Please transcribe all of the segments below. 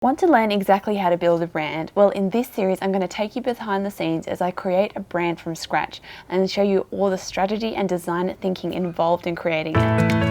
Want to learn exactly how to build a brand? Well, in this series, I'm going to take you behind the scenes as I create a brand from scratch and show you all the strategy and design thinking involved in creating it.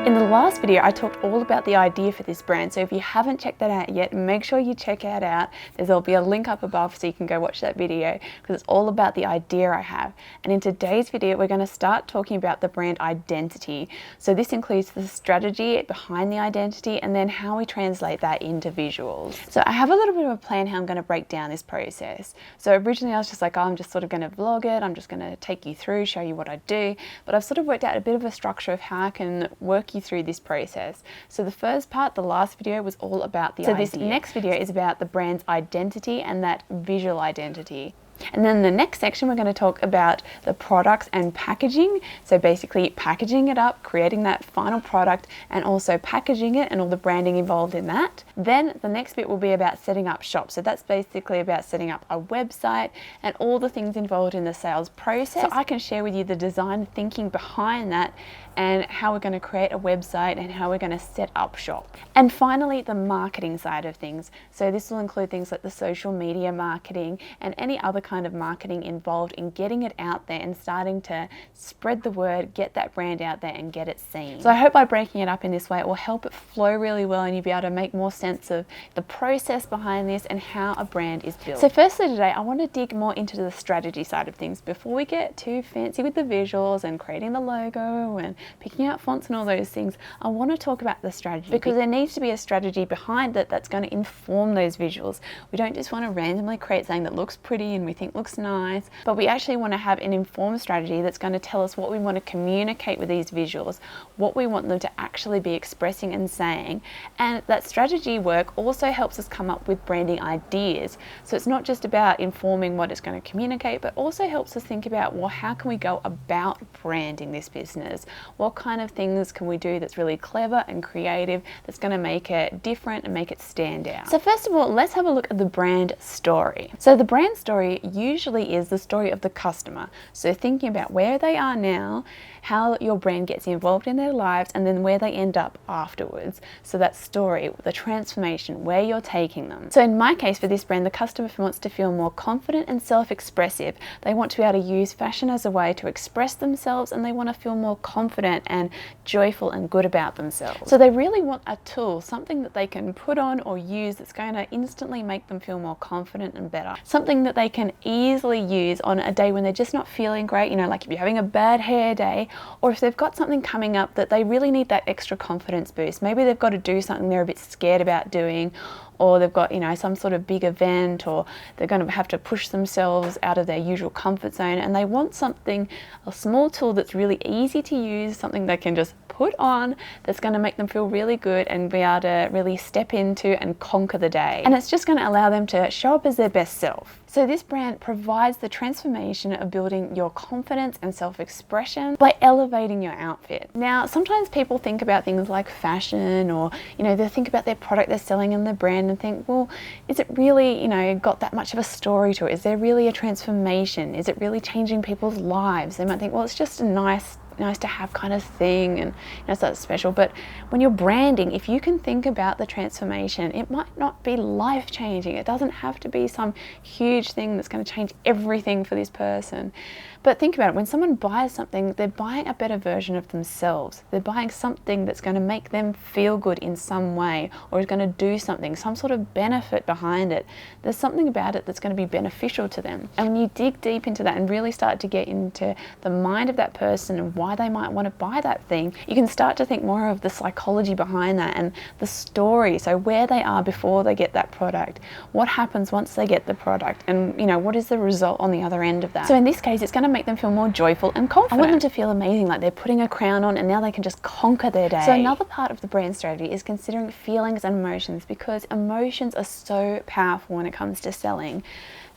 In the last video, I talked all about the idea for this brand, so if you haven't checked that out yet, make sure you check it out. There'll be a link up above so you can go watch that video, because it's all about the idea I have. And in today's video, we're going to start talking about the brand identity. So this includes the strategy behind the identity and then how we translate that into visuals. So I have a little bit of a plan how I'm going to break down this process. So originally I was just like, oh, I'm just sort of going to vlog it. I'm just going to take you through, show you what I do. But I've sort of worked out a bit of a structure of how I can work you through this process. So the first part, the last video, was all about the idea. So this next video is about the brand's identity and that visual identity. And then the next section, we're going to talk about the products and packaging. So basically packaging it up, creating that final product, and also packaging it and all the branding involved in that. Then the next bit will be about setting up shop. So that's basically about setting up a website and all the things involved in the sales process. So I can share with you the design thinking behind that and how we're going to create a website and how we're going to set up shop. And finally, the marketing side of things. So this will include things like the social media marketing and any other kind of marketing involved in getting it out there and starting to spread the word, get that brand out there and get it seen. So I hope by breaking it up in this way, it will help it flow really well and you'll be able to make more sense of the process behind this and how a brand is built. So firstly today, I want to dig more into the strategy side of things before we get too fancy with the visuals and creating the logo and picking out fonts and all those things. I want to talk about the strategy because there needs to be a strategy behind it that's going to inform those visuals. We don't just want to randomly create something that looks pretty and we think looks nice, but we actually want to have an informed strategy that's going to tell us what we want to communicate with these visuals, what we want them to actually be expressing and saying. And that strategy work also helps us come up with branding ideas. So it's not just about informing what it's going to communicate, but also helps us think about, well, how can we go about branding this business? What kind of things can we do that's really clever and creative that's going to make it different and make it stand out? So first of all, let's have a look at the brand story. So the brand story usually is the story of the customer. So thinking about where they are now, how your brand gets involved in their lives, and then where they end up afterwards. So that story, the transformation, where you're taking them. So in my case for this brand, the customer wants to feel more confident and self-expressive. They want to be able to use fashion as a way to express themselves, and they want to feel more confident and joyful and good about themselves. So they really want a tool, something that they can put on or use that's going to instantly make them feel more confident and better. Something that they can easily use on a day when they're just not feeling great, you know, like if you're having a bad hair day, or if they've got something coming up that they really need that extra confidence boost. Maybe they've got to do something they're a bit scared about doing, or they've got, you know, some sort of big event, or they're going to have to push themselves out of their usual comfort zone, and they want something, a small tool that's really easy to use, something they can just put on that's going to make them feel really good and be able to really step into and conquer the day. And it's just going to allow them to show up as their best self. So this brand provides the transformation of building your confidence and self-expression by elevating your outfit. Now, sometimes people think about things like fashion, or, you know, they think about their product they're selling and their brand and think, well, is it really, you know, got that much of a story to it? Is there really a transformation? Is it really changing people's lives? They might think, well, it's just a nice to have kind of thing, and you know, it's not special. But when you're branding, if you can think about the transformation, it might not be life-changing. It doesn't have to be some huge thing that's going to change everything for this person. But think about it, when someone buys something, they're buying a better version of themselves. They're buying something that's going to make them feel good in some way, or is going to do something, some sort of benefit behind it. There's something about it that's going to be beneficial to them. And when you dig deep into that and really start to get into the mind of that person and why they might want to buy that thing, you can start to think more of the psychology behind that and the story. So where they are before they get that product, what happens once they get the product, and you know, what is the result on the other end of that. So in this case, it's going to make them feel more joyful and confident. I want them to feel amazing, like they're putting a crown on and now they can just conquer their day. So another part of the brand strategy is considering feelings and emotions, because emotions are so powerful when it comes to selling.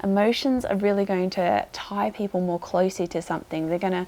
Emotions are really going to tie people more closely to something. They're going to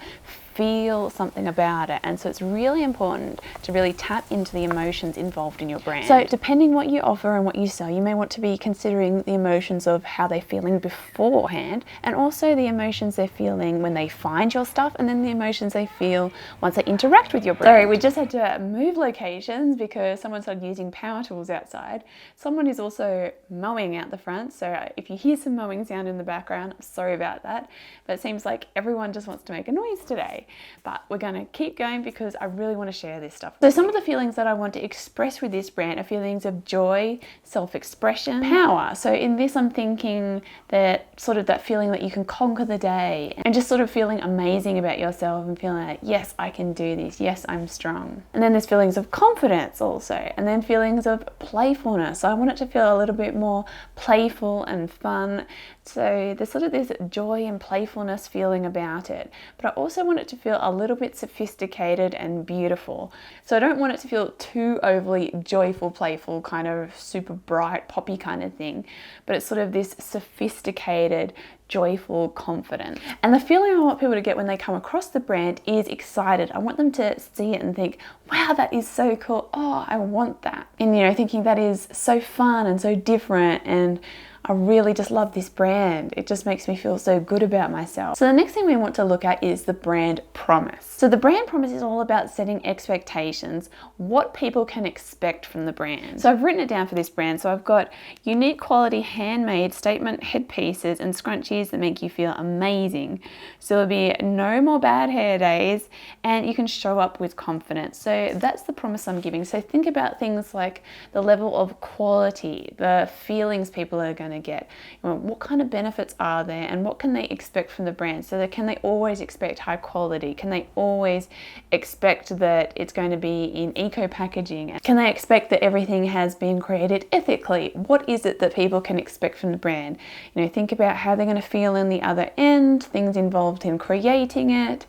feel something about it. And so it's really important to really tap into the emotions involved in your brand. So depending what you offer and what you sell, you may want to be considering the emotions of how they're feeling beforehand, and also the emotions they're feeling when they find your stuff, and then the emotions they feel once they interact with your brand. Sorry, we just had to move locations because someone started using power tools outside. Someone is also mowing out the front, so if you hear some mowing sound in the background, I'm sorry about that, but it seems like everyone just wants to make a noise today. But we're going to keep going because I really want to share this stuff. So some of the feelings that I want to express with this brand are feelings of joy, self-expression, power. So in this, I'm thinking that sort of that feeling that you can conquer the day, and just sort of feeling amazing about yourself and feeling like, yes, I can do this. Yes, I'm strong. And then there's feelings of confidence also, and then feelings of playfulness. So I want it to feel a little bit more playful and fun. So there's sort of this joy and playfulness feeling about it, but I also want it to feel a little bit sophisticated and beautiful. So I don't want it to feel too overly joyful, playful, kind of super bright, poppy kind of thing, but it's sort of this sophisticated, joyful confidence. And the feeling I want people to get when they come across the brand is excited. I want them to see it and think, wow, that is so cool. Oh, I want that. And, you know, thinking that is so fun and so different, and I really just love this brand. It just makes me feel so good about myself. So the next thing we want to look at is the brand promise. So the brand promise is all about setting expectations, what people can expect from the brand. So I've written it down for this brand. So I've got unique quality handmade statement headpieces and scrunchies that make you feel amazing. So there'll be no more bad hair days, and you can show up with confidence. So that's the promise I'm giving. So think about things like the level of quality, the feelings people are going to get, you know, what kind of benefits are there, and what can they expect from the brand. So can they always expect high quality? Can they always expect that it's going to be in eco packaging? Can they expect that everything has been created ethically? What is it that people can expect from the brand? You know, think about how they're going to feel in the other end, things involved in creating it,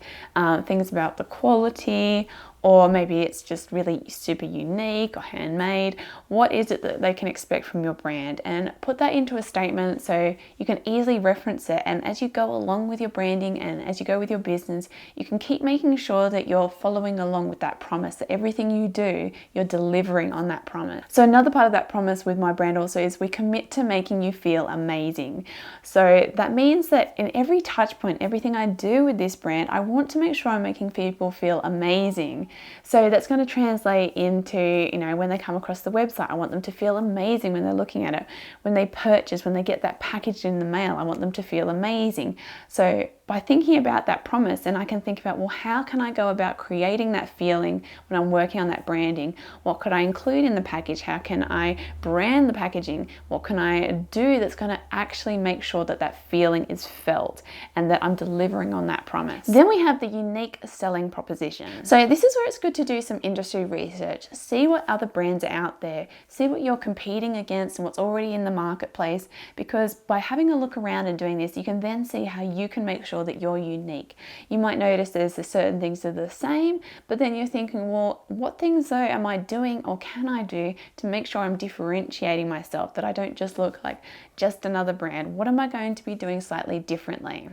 things about the quality, or maybe it's just really super unique or handmade. What is it that they can expect from your brand? And put that into a statement so you can easily reference it. And as you go along with your branding and as you go with your business, you can keep making sure that you're following along with that promise, that everything you do, you're delivering on that promise. So another part of that promise with my brand also is we commit to making you feel amazing. So that means that in every touch point, everything I do with this brand, I want to make sure I'm making people feel amazing. So that's going to translate into, you know, when they come across the website, I want them to feel amazing when they're looking at it. When they purchase, when they get that package in the mail, I want them to feel amazing. So by thinking about that promise, then I can think about, well, how can I go about creating that feeling when I'm working on that branding? What could I include in the package? How can I brand the packaging? What can I do that's going to actually make sure that that feeling is felt and that I'm delivering on that promise? Then we have the unique selling proposition. So this is where it's good to do some industry research. See what other brands are out there. See what you're competing against and what's already in the marketplace, because by having a look around and doing this, you can then see how you can make sure that you're unique. You might notice there's certain things that are the same, but then you're thinking, well, what things though am I doing or can I do to make sure I'm differentiating myself, that I don't just look like just another brand? What am I going to be doing slightly differently?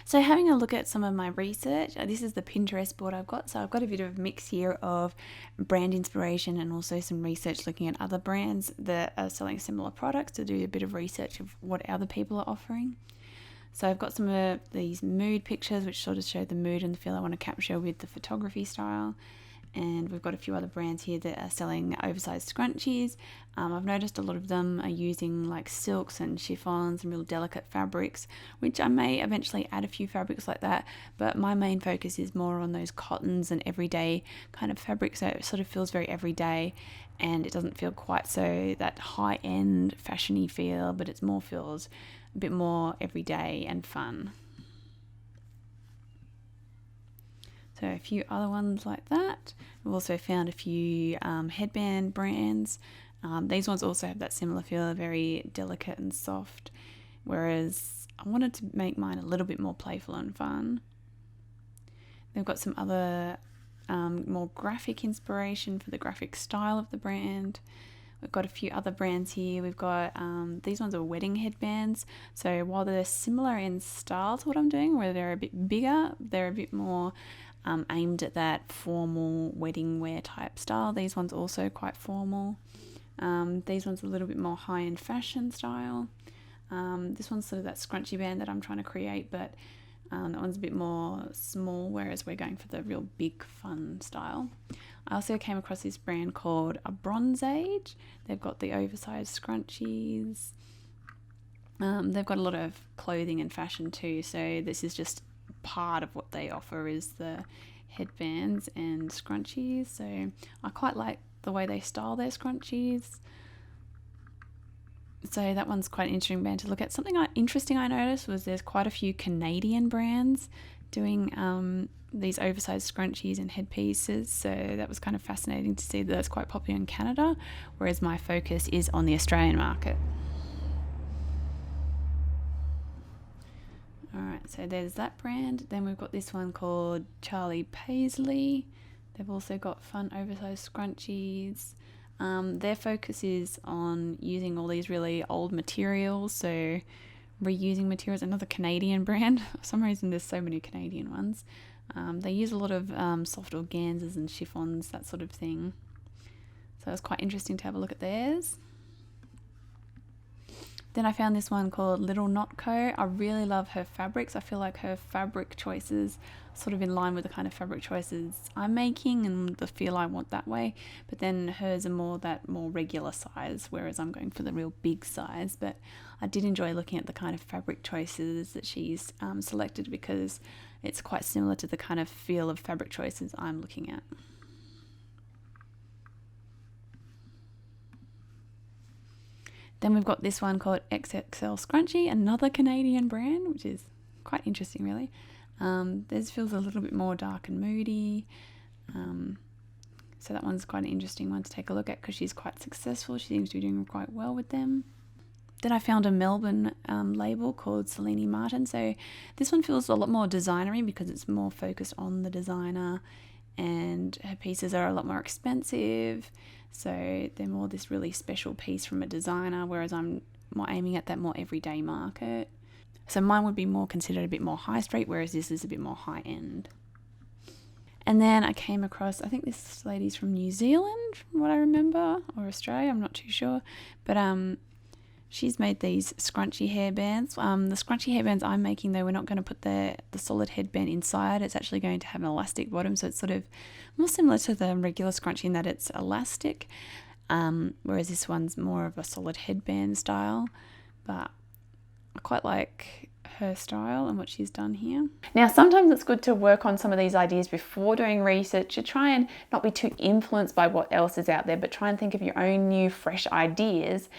So having a look at some of my research, this is the Pinterest board I've got. So I've got a bit of a mix here of brand inspiration and also some research looking at other brands that are selling similar products to do a bit of research of what other people are offering. So I've got some of these mood pictures which sort of show the mood and the feel I want to capture with the photography style. And we've got a few other brands here that are selling oversized scrunchies. I've noticed a lot of them are using like silks and chiffons and real delicate fabrics, which I may eventually add a few fabrics like that, but my main focus is more on those cottons and everyday kind of fabrics, so it sort of feels very everyday and it doesn't feel quite so that high-end fashiony feel, but it's more feels a bit more everyday and fun. So a few other ones like that. We've also found a few headband brands. These ones also have that similar feel, very delicate and soft, whereas I wanted to make mine a little bit more playful and fun. They've got some other more graphic inspiration for the graphic style of the brand. We've got a few other brands here. We've got these ones are wedding headbands. So while they're similar in style to what I'm doing, where they're a bit bigger, they're a bit more aimed at that formal wedding wear type style. These ones also quite formal. These ones a little bit more high-end fashion style. This one's sort of that scrunchy band that I'm trying to create, but that one's a bit more small, whereas we're going for the real big fun style. I also came across this brand called a Bronze Age. They've got the oversized scrunchies. They've got a lot of clothing and fashion too, so this is just part of what they offer is the headbands and scrunchies. So I quite like the way they style their scrunchies. So that one's quite an interesting band to look at. Something interesting I noticed was there's quite a few Canadian brands doing these oversized scrunchies and headpieces. So that was kind of fascinating to see that that's quite popular in Canada, whereas my focus is on the Australian market. Alright, so there's that brand. Then we've got this one called Charlie Paisley. They've also got fun oversized scrunchies. Their focus is on using all these really old materials, so reusing materials. Another Canadian brand. For some reason there's so many Canadian ones. They use a lot of soft organzas and chiffons, that sort of thing. So it's quite interesting to have a look at theirs. Then I found this one called Little Knot Co. I really love her fabrics. I feel like her fabric choices sort of in line with the kind of fabric choices I'm making and the feel I want that way. But then hers are more regular size, whereas I'm going for the real big size. But I did enjoy looking at the kind of fabric choices that she's selected, because it's quite similar to the kind of feel of fabric choices I'm looking at. Then we've got this one called XXL Scrunchie, another Canadian brand, which is quite interesting really. This feels a little bit more dark and moody. So that one's quite an interesting one to take a look at because she's quite successful. She seems to be doing quite well with them. Then I found a Melbourne label called Celini Martin. So this one feels a lot more designery because it's more focused on the designer, and her pieces are a lot more expensive. So they're more this really special piece from a designer, whereas I'm more aiming at that more everyday market. So mine would be more considered a bit more high street, whereas this is a bit more high end. And then I came across, I think this lady's from New Zealand, from what I remember, or Australia, I'm not too sure. But she's made these scrunchy hairbands. The scrunchy hairbands I'm making, though, we're not going to put the solid headband inside. It's actually going to have an elastic bottom, so it's sort of more similar to the regular scrunchie in that it's elastic, whereas this one's more of a solid headband style. But I quite like her style and what she's done here. Now, sometimes it's good to work on some of these ideas before doing research, to try and not be too influenced by what else is out there, but try and think of your own new fresh ideas,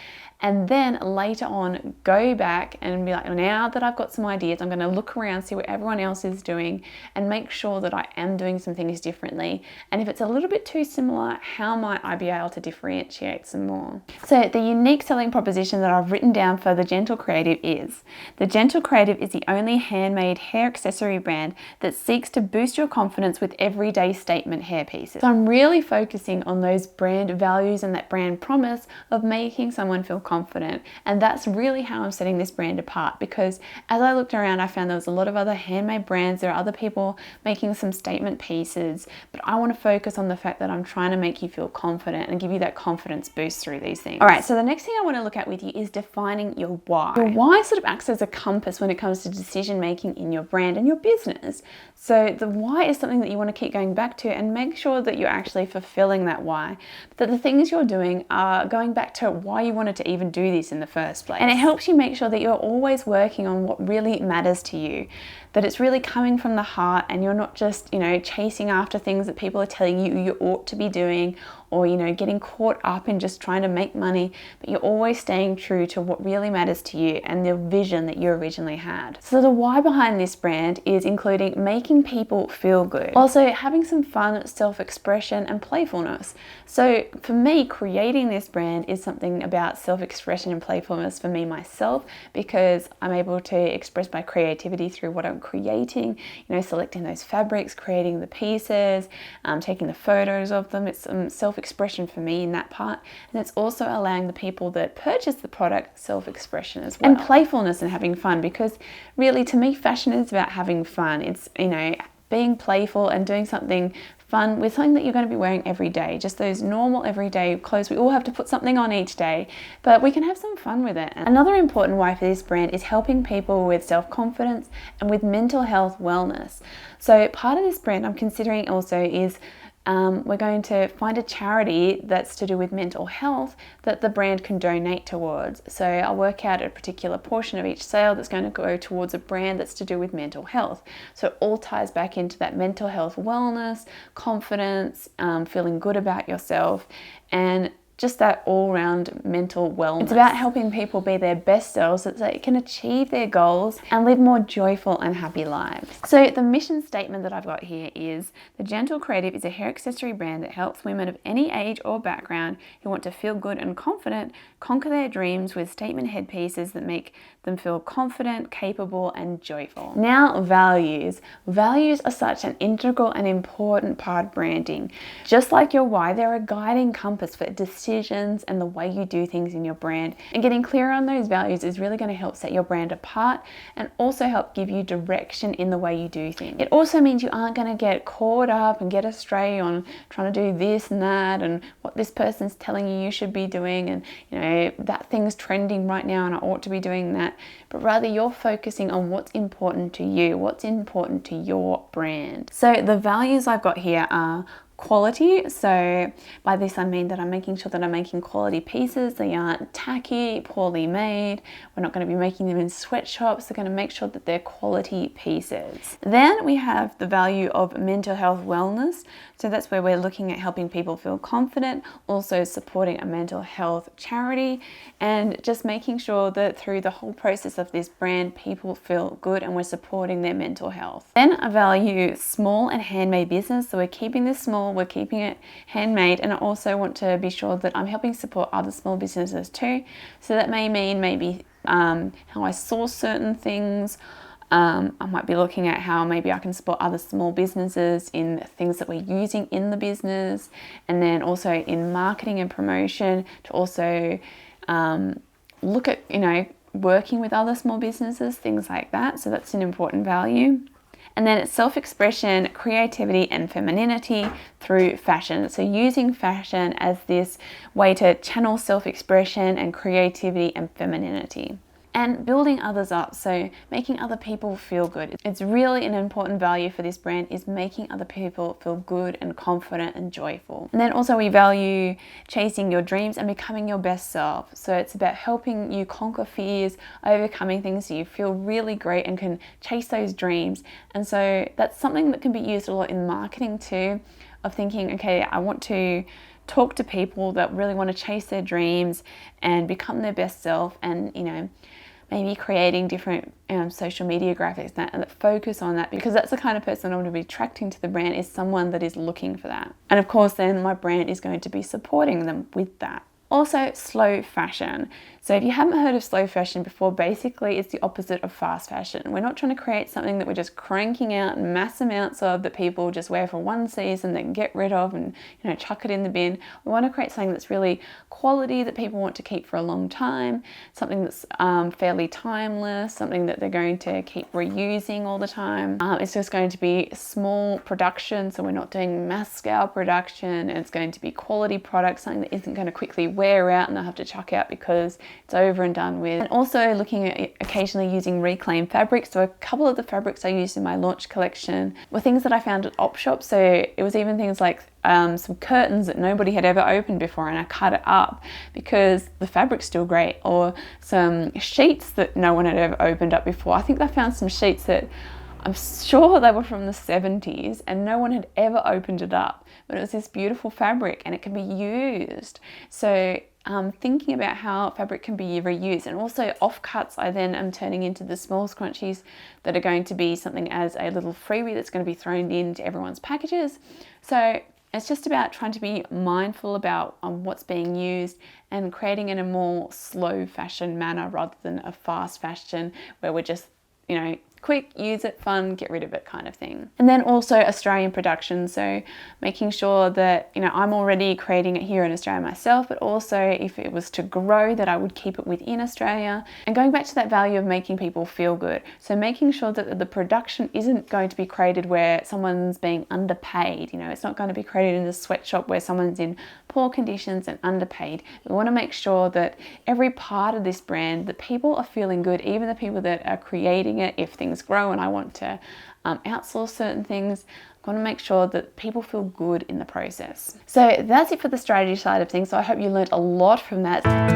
and then later on go back and be like, now that I've got some ideas, I'm going to look around, see what everyone else is doing, and make sure that I am doing some things differently. And if it's a little bit too similar, how might I be able to differentiate some more? So the unique selling proposition that I've written down for the Gentle Creative is: the Gentle Creative is the only handmade hair accessory brand that seeks to boost your confidence with everyday statement hair pieces. So I'm really focusing on those brand values and that brand promise of making someone feel confident. And that's really how I'm setting this brand apart, because as I looked around, I found there was a lot of other handmade brands. There are other people making some statement pieces, but I want to focus on the fact that I'm trying to make you feel confident and give you that confidence boost through these things. All right, so the next thing I want to look at with you is defining your why. Your why sort of acts as a compass when it comes to decision making in your brand and your business. So the why is something that you want to keep going back to and make sure that you're actually fulfilling that why, that the things you're doing are going back to why you wanted to even do this in the first place. And it helps you make sure that you're always working on what really matters to you, that it's really coming from the heart, and you're not just, chasing after things that people are telling you ought to be doing, or, getting caught up in just trying to make money, but you're always staying true to what really matters to you and the vision that you originally had. So the why behind this brand is including making people feel good. Also having some fun, self-expression and playfulness. So for me, creating this brand is something about self-expression and playfulness for me myself, because I'm able to express my creativity through what I'm creating, selecting those fabrics, creating the pieces, taking the photos of them. It's some self self-expression for me in that part, and it's also allowing the people that purchase the product self-expression as well. And playfulness and having fun, because really to me fashion is about having fun. It's, you know, being playful and doing something fun with something that you're going to be wearing every day, just those normal everyday clothes. We all have to put something on each day, but we can have some fun with it. Another important why for this brand is helping people with self-confidence and with mental health wellness. So part of this brand I'm considering also is we're going to find a charity that's to do with mental health that the brand can donate towards. So I'll work out a particular portion of each sale that's going to go towards a brand that's to do with mental health. So it all ties back into that mental health wellness, confidence, feeling good about yourself, and just that all-round mental wellness. It's about helping people be their best selves so that they can achieve their goals and live more joyful and happy lives. So the mission statement that I've got here is, the Gentle Creative is a hair accessory brand that helps women of any age or background who want to feel good and confident conquer their dreams with statement headpieces that make them feel confident, capable, and joyful. Now, values. Values are such an integral and important part of branding. Just like your why, they're a guiding compass for decisions and the way you do things in your brand. And getting clear on those values is really going to help set your brand apart and also help give you direction in the way you do things. It also means you aren't going to get caught up and get astray on trying to do this and that and what this person's telling you should be doing, and you know, that thing's trending right now and I ought to be doing that. But rather you're focusing on what's important to you, what's important to your brand. So the values I've got here are quality. So by this I mean that I'm making sure that I'm making quality pieces. They aren't tacky, poorly made. We're not going to be making them in sweatshops. They're going to make sure that they're quality pieces. Then we have the value of mental health wellness. So that's where we're looking at helping people feel confident, also supporting a mental health charity, and just making sure that through the whole process of this brand, people feel good and we're supporting their mental health. Then I value small and handmade business. So we're keeping this small, we're keeping it handmade, and I also want to be sure that I'm helping support other small businesses too. So that may mean maybe how I source certain things. I might be looking at how maybe I can support other small businesses in things that we're using in the business, and then also in marketing and promotion to also look at, you know, working with other small businesses, things like that. So that's an important value. And then it's self-expression, creativity, and femininity through fashion. So using fashion as this way to channel self-expression and creativity and femininity. And building others up, so making other people feel good. It's really an important value for this brand, is making other people feel good and confident and joyful. And then also we value chasing your dreams and becoming your best self. So it's about helping you conquer fears, overcoming things so you feel really great and can chase those dreams. And so that's something that can be used a lot in marketing too, of thinking, okay, I want to talk to people that really want to chase their dreams and become their best self, and you know, maybe creating different social media graphics that focus on that, because that's the kind of person I want to be attracting to the brand, is someone that is looking for that. And of course then my brand is going to be supporting them with that. Also, slow fashion. So if you haven't heard of slow fashion before, basically it's the opposite of fast fashion. We're not trying to create something that we're just cranking out mass amounts of that people just wear for one season, then get rid of and, you know, chuck it in the bin. We want to create something that's really quality, that people want to keep for a long time, something that's fairly timeless, something that they're going to keep reusing all the time. It's just going to be small production, so we're not doing mass scale production, and it's going to be quality product, something that isn't going to quickly wear out and they'll have to chuck out because it's over and done with. And also looking at occasionally using reclaimed fabrics. So a couple of the fabrics I used in my launch collection were things that I found at op shops. So it was even things like some curtains that nobody had ever opened before, and I cut it up because the fabric's still great, or some sheets that no one had ever opened up before. I think I found some sheets that I'm sure they were from the 70s and no one had ever opened it up, but it was this beautiful fabric and it can be used. So thinking about how fabric can be reused, and also offcuts I then am turning into the small scrunchies that are going to be something as a little freebie that's going to be thrown into everyone's packages. So it's just about trying to be mindful about what's being used and creating in a more slow fashion manner rather than a fast fashion where we're just, you know, quick, use it, fun, get rid of it kind of thing. And then also Australian production, so making sure that, you know, I'm already creating it here in Australia myself, but also if it was to grow, that I would keep it within Australia. And going back to that value of making people feel good, so making sure that the production isn't going to be created where someone's being underpaid. You know, it's not going to be created in a sweatshop where someone's in poor conditions and underpaid. We want to make sure that every part of this brand, that people are feeling good, even the people that are creating it. If things grow and I want to outsource certain things, I want to make sure that people feel good in the process. So that's it for the strategy side of things. So I hope you learned a lot from that.